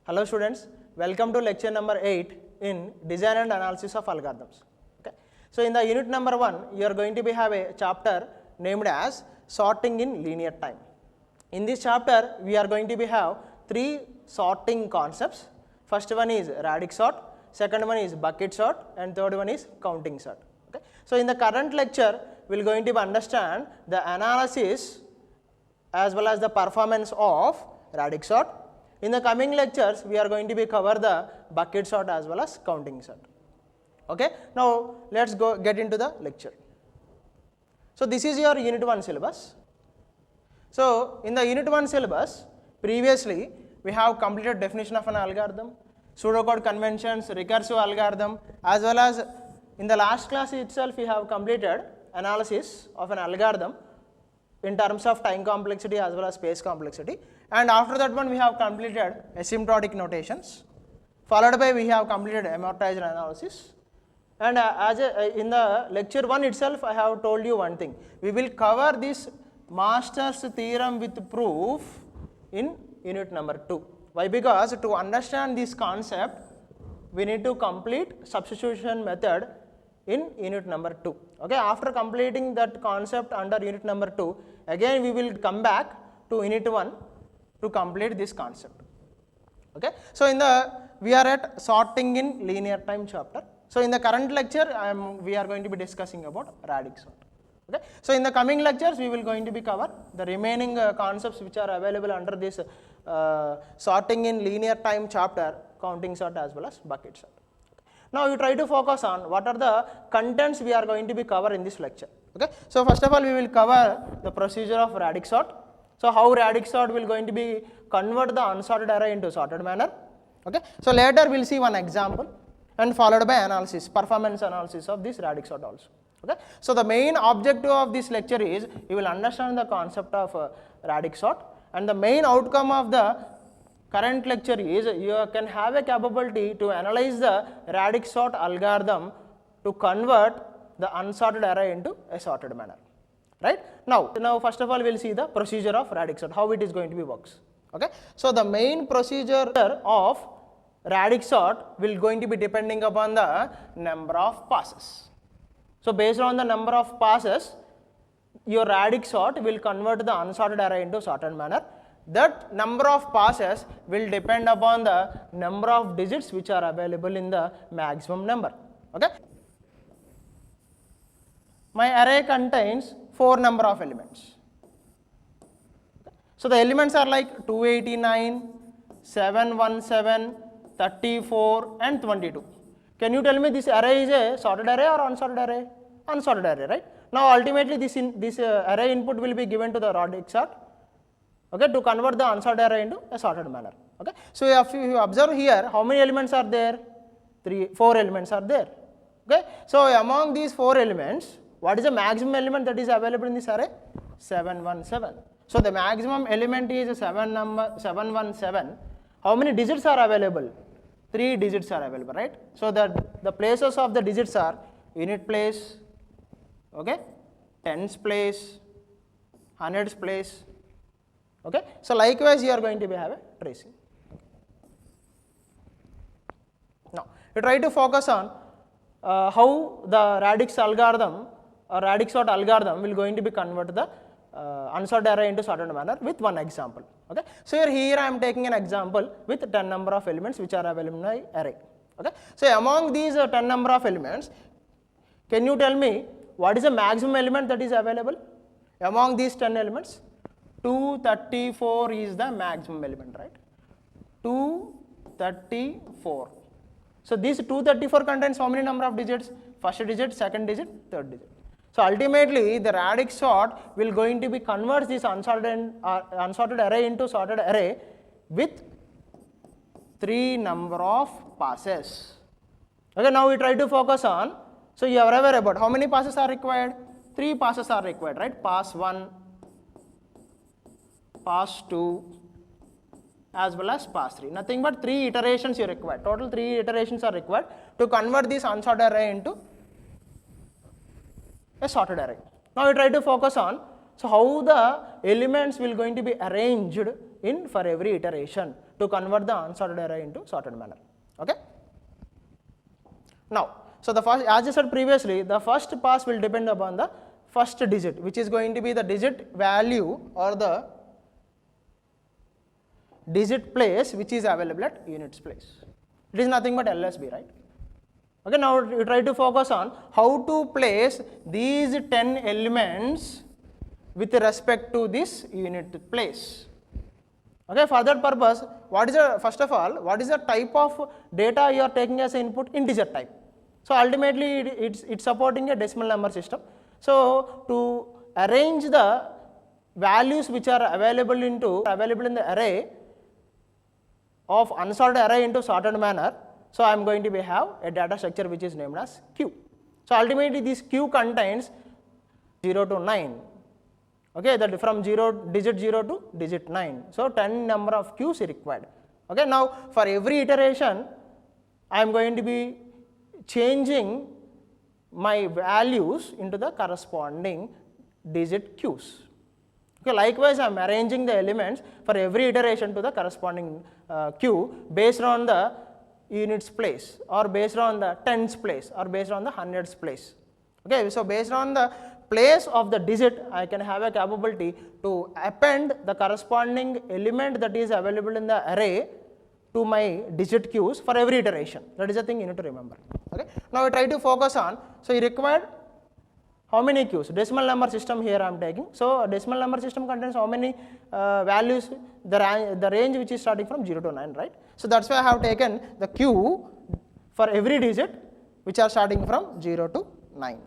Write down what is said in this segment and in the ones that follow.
Hello students, welcome to lecture number 8 in design and analysis of algorithms. Okay. So in the unit number 1, you are going to be have a chapter named as sorting in linear time. In this chapter, we are going to be have 3 sorting concepts. First one is radix sort, second one is bucket sort, and third one is counting sort. Okay. So in the current lecture, we are going to understand the analysis as well as the performance of radix sort. In the coming lectures, we are going to be cover the bucket sort as well as counting sort. Okay. Now let's go get into the lecture. So this is your unit 1 syllabus. So in the unit 1 syllabus, previously we have completed definition of an algorithm, pseudocode conventions, recursive algorithm, as well as in the last class itself we have completed analysis of an algorithm in terms of time complexity as well as space complexity, and after that one we have completed asymptotic notations, followed by we have completed amortized analysis, and in the lecture 1 itself I have told you one thing, we will cover this Master's theorem with proof in unit number 2. Why? Because to understand this concept we need to complete substitution method in unit number 2. Okay, after completing that concept under unit number 2, again we will come back to unit 1 to complete this concept. Okay, so we are at sorting in linear time chapter. So in the current lecture we are going to be discussing about radix sort. Okay, so in the coming lectures we will going to be cover the remaining concepts which are available under this sorting in linear time chapter, counting sort as well as bucket sort. Now we try to focus on what are the contents we are going to be cover in this lecture. Okay, so first of all we will cover the procedure of radix sort. So how radix sort will going to be convert the unsorted array into sorted manner. Okay, so later we will see one example and followed by analysis, performance analysis of this radix sort also. Okay, so the main objective of this lecture is you will understand the concept of radix sort, and the main outcome of the current lecture is you can have a capability to analyze the radix sort algorithm to convert the unsorted array into a sorted manner. Right? Now first of all we will see the procedure of radix sort, how it is going to be works. Okay? So the main procedure of radix sort will going to be depending upon the number of passes. So based on the number of passes, your radix sort will convert the unsorted array into sorted manner. That number of passes will depend upon the number of digits which are available in the maximum number. Okay? My array contains 4 number of elements. So the elements are like 289, 717, 34 and 22. Can you tell me this array is a sorted array or unsorted array? Unsorted array, right? Now ultimately this array input will be given to the radix sort, okay, to convert the unsorted array into a sorted manner. Okay, so if you observe here, how many elements are there? 4 elements are there. Okay, so among these 4 elements, what is the maximum element that is available in this array? 717. So the maximum element is 717. How many digits are available? 3 digits are available, right? So the places of the digits are unit place, okay, tens place, hundreds place. Okay, so likewise you are going to be have a tracing. Now you try to focus on how the radix algorithm or radix sort algorithm will going to be convert the unsorted array into sorted manner with one example. Okay, so here I am taking an example with 10 number of elements which are available in my array. Okay, so among these 10 number of elements, can you tell me what is the maximum element that is available among these 10 elements? 234 is the maximum element, right? 234. So this 234 contains how many number of digits? First digit, second digit, third digit. So ultimately the radix sort will going to be converts this unsorted array into sorted array with 3 number of passes. Okay, now we try to focus on, so you are aware about how many passes are required? 3 passes are required, right? Pass 1, pass 2 as well as pass 3. Nothing but 3 iterations you require. Total 3 iterations are required to convert this unsorted array into a sorted array. Now we try to focus on so how the elements will going to be arranged in for every iteration. to convert the unsorted array into sorted manner. Okay. Now, so the first, as I said previously, the first pass will depend upon the first digit, which is going to be the digit value or the digit place which is available at units place. It is nothing but LSB, right? Okay, now you try to focus on how to place these 10 elements with respect to this unit place. Okay, for that purpose, what is the, first of all, what is the type of data you are taking as input? Integer type. So ultimately it's supporting a decimal number system. So to arrange the values which are available in the array of unsorted array into sorted manner, so I am going to have a data structure which is named as Q. So ultimately this Q contains 0 to 9. Okay, that from digit 0 to digit 9. So 10 number of Qs is required. Okay, now for every iteration, I am going to be changing my values into the corresponding digit Qs. Okay, likewise, I am arranging the elements for every iteration to the corresponding Q based on the units place, or based on the tens place, or based on the hundreds place. Okay, so based on the place of the digit, I can have a capability to append the corresponding element that is available in the array to my digit Qs for every iteration. That is the thing you need to remember. Okay, now we try to focus on, so you required how many Qs? Decimal number system here I am taking. So decimal number system contains how many values? The range which is starting from 0 to 9, right? So that's why I have taken the Q for every digit which are starting from 0 to 9.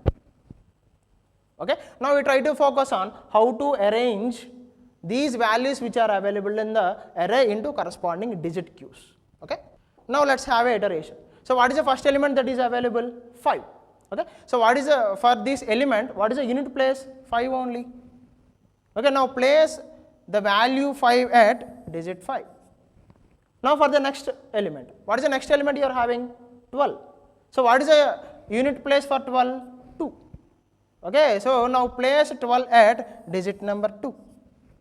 Okay, now we try to focus on how to arrange these values which are available in the array into corresponding digit Qs. Okay, now let's have a iteration. So what is the first element that is available? 5. Okay, so what is the, for this element, what is the unit place? 5 only. Okay, now place the value 5 at digit 5. Now for the next element, what is the next element you are having? 12. So what is the unit place for 12? 2. Okay, so now place 12 at digit number 2.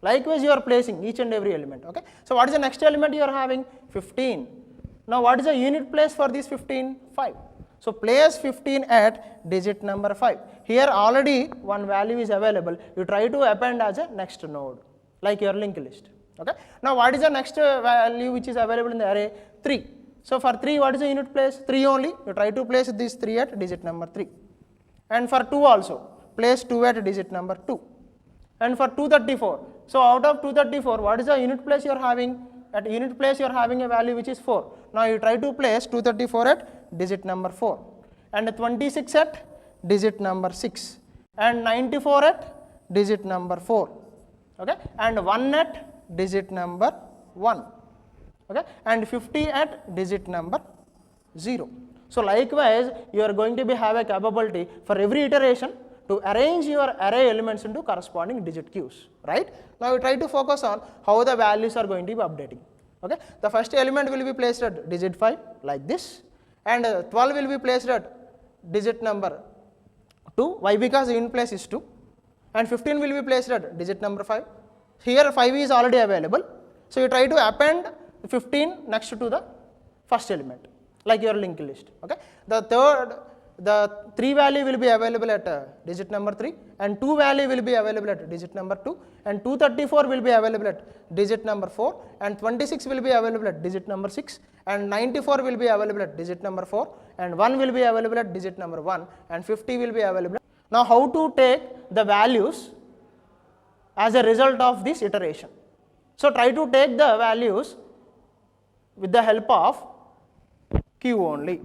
Likewise, you are placing each and every element. Okay, so what is the next element you are having? 15. Now what is the unit place for this 15? 5. So place 15 at digit number 5. Here already one value is available. You try to append as a next node, like your linked list. Okay. Now what is the next value which is available in the array? 3. So for 3, what is the unit place? 3 only. You try to place this 3 at digit number 3. And for 2 also, place 2 at digit number 2. And for 234, so out of 234, what is the unit place you are having? At unit place you are having a value which is 4. Now you try to place 234 at digit number 4, and 26 at digit number 6, and 94 at digit number 4, okay, and 1 at digit number 1, okay, and 50 at digit number 0. So likewise, you are going to be have a capability for every iteration to arrange your array elements into corresponding digit Qs, right? Now we try to focus on how the values are going to be updating. Okay, the first element will be placed at digit 5 like this, and 12 will be placed at digit number 2. Why? Because the unit place is 2, and 15 will be placed at digit number 5. Here 5 is already available, so you try to append 15 next to the first element, like your linked list. Okay, the 3 value will be available at digit number 3, and 2 value will be available at digit number 2, and 234 will be available at digit number 4, and 26 will be available at digit number 6, and 94 will be available at digit number 4, and 1 will be available at digit number 1, and 50 will be available. Now how to take the values as a result of this iteration? So try to take the values with the help of Q only.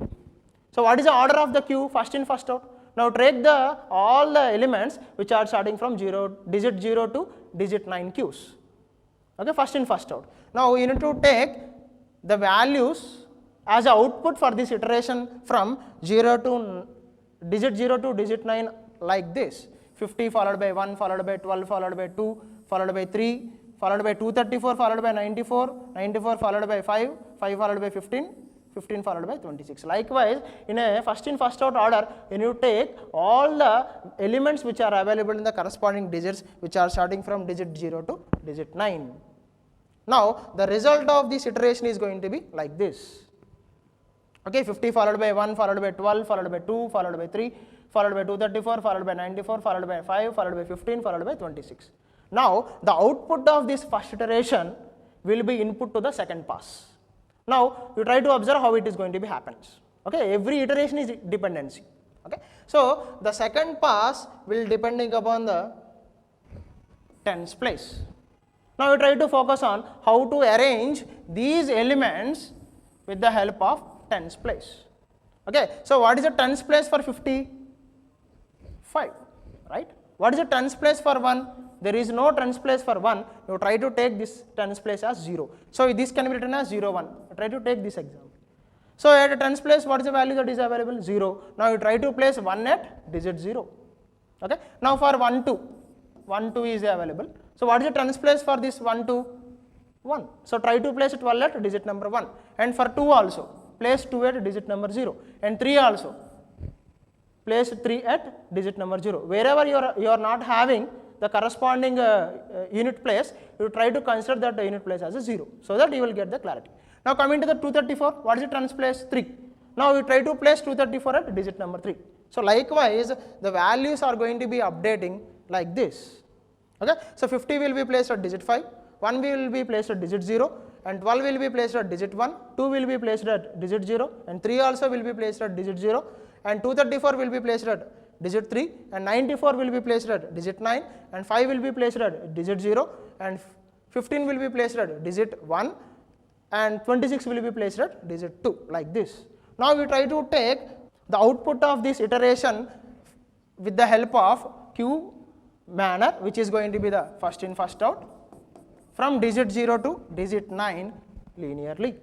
So what is the order of the Q? First in, first out. Now take all the elements which are starting from digit 0 to digit 9 Qs. Okay, first in, first out. Now you need to take the values as output for this iteration from digit 0 to digit 9 like this: 50 followed by 1, followed by 12, followed by 2, followed by 3, followed by 234, followed by 94, 94 followed by 5, 5 followed by 15, 15 followed by 26. Likewise, in a first in, first out order, you need to take all the elements which are available in the corresponding digits which are starting from digit 0 to digit 9. Now the result of this iteration is going to be like this. Okay, 50 followed by 1, followed by 12, followed by 2, followed by 3, followed by 234, followed by 94, followed by 5, followed by 15, followed by 26. Now the output of this first iteration will be input to the second pass. Now you try to observe how it is going to be happens. Okay, every iteration is dependency. Okay, so the second pass will depending upon the tens place. Now you try to focus on how to arrange these elements with the help of tens place. Okay, so what is the tens place for 55, right? What is the tens place for 1? There is no tens place for 1. You try to take this tens place as 0. So this can be written as 0, 1. Try to take this example. So at a tens place, what is the value that is available? 0. Now you try to place 1 at digit 0. Okay. Now for 1, 2, 1, 2 is available. So what is the tens place for this 1, 2? 1. So try to place 12 at digit number 1. And for 2 also, place 2 at digit number 0. And 3 also, place 3 at digit number 0. Wherever you are not having the corresponding unit place, you try to consider that unit place as a 0, so that you will get the clarity. Now coming to the 234, what is the tens place? 3. Now we try to place 234 at digit number 3. So likewise, the values are going to be updating like this. Okay, so 50 will be placed at digit 5, 1 will be placed at digit 0, and 12 will be placed at digit 1, 2 will be placed at digit 0, and 3 also will be placed at digit 0, and 234 will be placed at digit 3, and 94 will be placed at digit 9, and 5 will be placed at digit 0, and 15 will be placed at digit 1, and 26 will be placed at digit 2, like this. Now we try to take the output of this iteration with the help of Q manner, which is going to be the first in first out, from digit 0 to digit 9 linearly,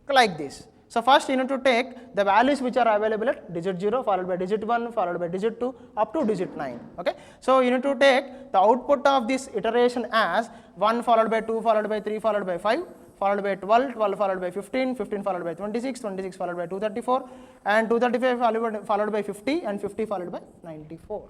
like this. So first you need to take the values which are available at digit 0, followed by digit 1, followed by digit 2, up to digit 9. Okay, so you need to take the output of this iteration as 1 followed by 2, followed by 3, followed by 5, followed by 12, 12 followed by 15, 15 followed by 26, 26 followed by 234, and 235 followed by 50, and 50 followed by 94.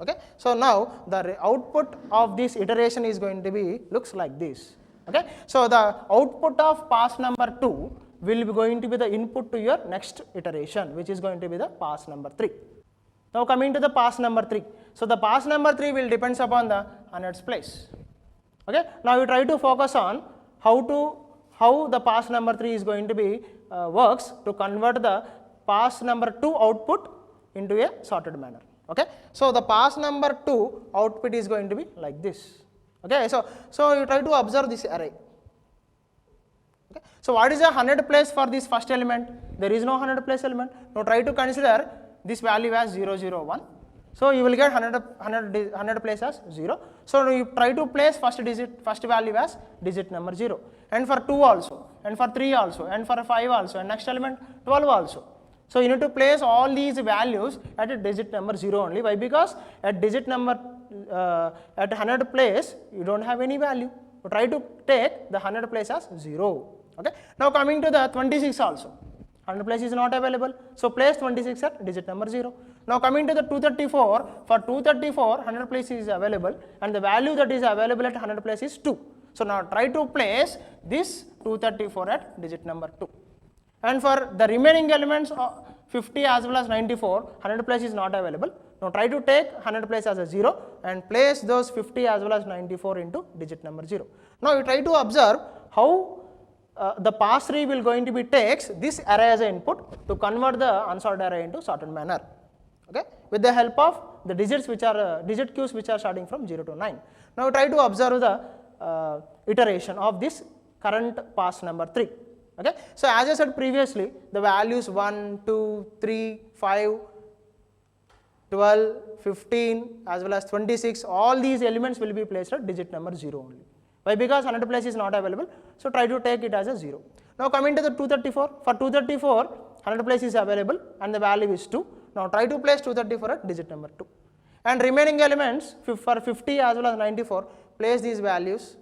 Okay, so now the output of this iteration is going to be looks like this. Okay, so the output of pass number 2 will be going to be the input to your next iteration, which is going to be the pass number 3. Now coming to the pass number 3. So the pass number 3 will depends upon the hundreds place. Okay, now you try to focus on how the pass number 3 is going to be works to convert the pass number 2 output into a sorted manner. Okay, so the pass number 2 output is going to be like this. Okay, so you try to observe this array. Okay, so what is the 100 place for this first element? There is no 100 place element. Now try to consider this value as 0, 0, 1. So you will get 100 place as 0. So you try to place first value as digit number 0, and for 2 also, and for 3 also, and for 5 also, and next element 12 also. So you need to place all these values at a digit number 0 only. Why? Because at digit number at 100 place you don't have any value. So try to take the 100 place as 0. Okay. Now coming to the 26 also, 100 place is not available. So place 26 at digit number 0. Now coming to the 234, for 234 100 place is available, and the value that is available at 100 place is 2. So now try to place this 234 at digit number 2. And for the remaining elements 50 as well as 94, 100 place is not available. Now try to take 100 place as a 0 and place those 50 as well as 94 into digit number 0. Now you try to observe how the pass 3 will going to be takes this array as an input to convert the unsorted array into sorted manner. Okay, with the help of the digits which are digit queues which are starting from 0 to 9. Now try to observe the iteration of this current pass number 3. Okay, so as I said previously, the values 1, 2, 3, 5, 12, 15 as well as 26, all these elements will be placed at digit number 0 only. Why? Because 100 place is not available, so try to take it as a 0. Now coming to the 234, for 234 100 place is available and the value is 2. Now try to place 234 at digit number 2. And remaining elements for 50 as well as 94, place these values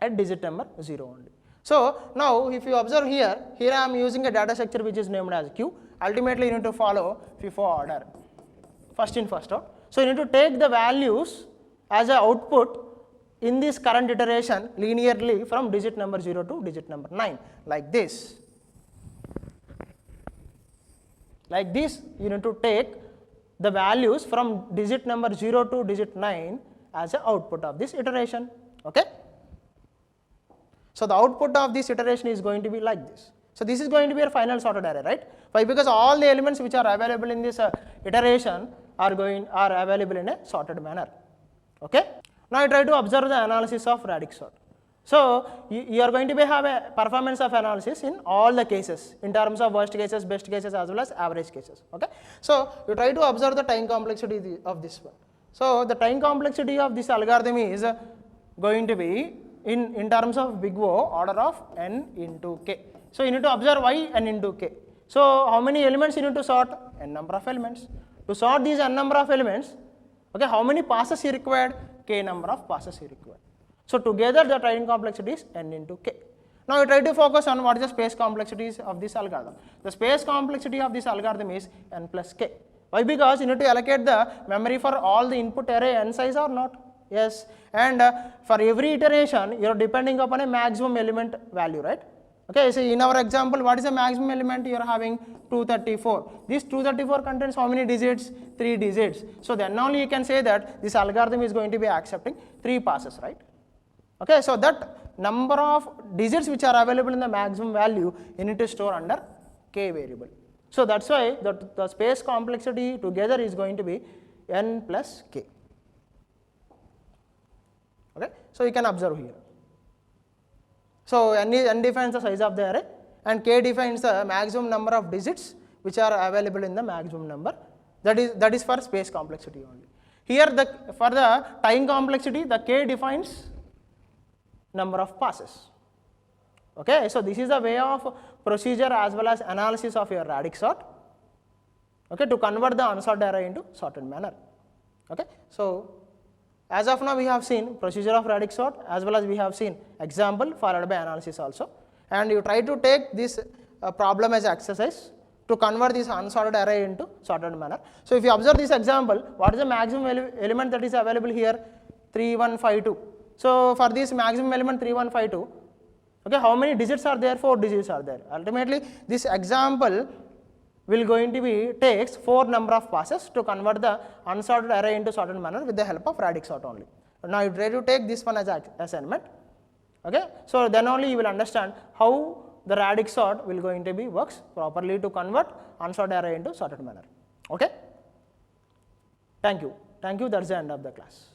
at digit number 0 only. So now if you observe here I am using a data structure which is named as Q. Ultimately you need to follow FIFO order, first in first out. So you need to take the values as an output in this current iteration linearly from digit number 0 to digit number 9, like this. Like this, you need to take the values from digit number 0 to digit 9 as an output of this iteration. Okay? So the output of this iteration is going to be like this. So this is going to be your final sorted array, right? Why? Because all the elements which are available in this iteration are available in a sorted manner. Okay? Now I try to observe the analysis of radix sort. So you are going to have a performance of analysis in all the cases in terms of worst cases, best cases as well as average cases. Okay? So you try to observe the time complexity of this one. So the time complexity of this algorithm is going to be in terms of big O, order of n into k. So you need to observe why n into k. So how many elements you need to sort? N number of elements. To sort these n number of elements, okay, how many passes you required? K number of passes you required. So together the time complexity is n into k. Now we try to focus on what is the space complexities of this algorithm. The space complexity of this algorithm is n plus k. Why? Because you need to allocate the memory for all the input array n size or not. Yes, and for every iteration you are depending upon a maximum element value, right? Okay, so in our example, what is the maximum element you are having? 234. This 234 contains how many digits? 3 digits. So then only you can say that this algorithm is going to be accepting 3 passes, right? Okay, so that number of digits which are available in the maximum value you need to store under k variable. So that's why the space complexity together is going to be n plus k. Okay, so you can observe here. So n defines the size of the array and k defines the maximum number of digits which are available in the maximum number. That is for space complexity only. Here for the time complexity, the k defines number of passes. Okay, so this is the way of procedure as well as analysis of your radix sort. Okay, to convert the unsorted array into sorted manner. Okay, so as of now we have seen procedure of radix sort as well as we have seen example followed by analysis also, and you try to take this problem as exercise to convert this unsorted array into sorted manner. So if you observe this example, what is the maximum element that is available here? 3152. So for this maximum element 3152, okay, how many digits are there? 4 digits are there. Ultimately this example will going to be takes 4 number of passes to convert the unsorted array into sorted manner with the help of radix sort only. Now you try to take this one as assignment. Okay, so then only you will understand how the radix sort will going to be works properly to convert unsorted array into sorted manner. Okay, thank you. That's the end of the class.